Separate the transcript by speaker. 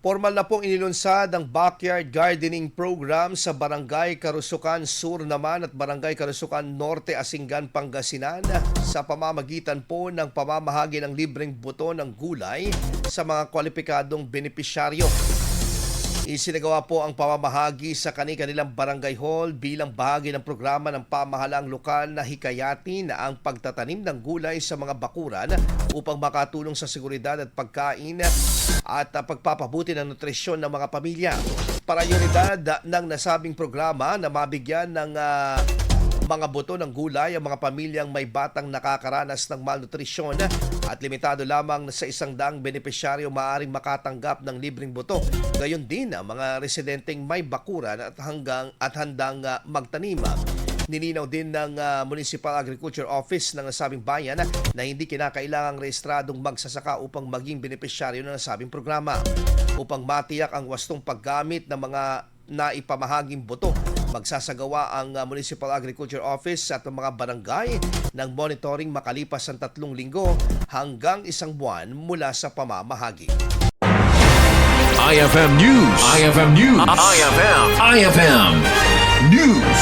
Speaker 1: Formal na pong inilunsad ang backyard gardening program sa Barangay Karusukan Sur naman at Barangay Karusukan Norte, Asingan, Pangasinan sa pamamagitan po ng pamamahagi ng libreng buto ng gulay sa mga kwalipikadong benepisyaryo. Isinagawa po ang pamamahagi sa kani-kanilang barangay hall bilang bahagi ng programa ng pamahalang lokal na hikayatin ang pagtatanim ng gulay sa mga bakuran upang makatulong sa seguridad at pagkain at pagpapabuti ng nutrisyon ng mga pamilya. Prioridad ng nasabing programa na mabigyan ng mga buto ng gulay ang mga pamilyang may batang nakakaranas ng malnutrisyon at limitado lamang sa 100 benepisyaryo maaaring makatanggap ng libreng buto. Gayon din ang mga residenteng may bakuran at handang magtanim. Nilinaw din ng Municipal Agriculture Office ng nasabing bayan na hindi kinakailangang rehistradong magsasaka upang maging benepisyaryo ng nasabing programa. Upang matiyak ang wastong paggamit ng mga naipamahaging buto, magsasagawa ang Municipal Agriculture Office at ang mga barangay ng monitoring makalipas ang 3 linggo hanggang 1 buwan mula sa pamamahagi.
Speaker 2: IFM News. IFM News. IFM News.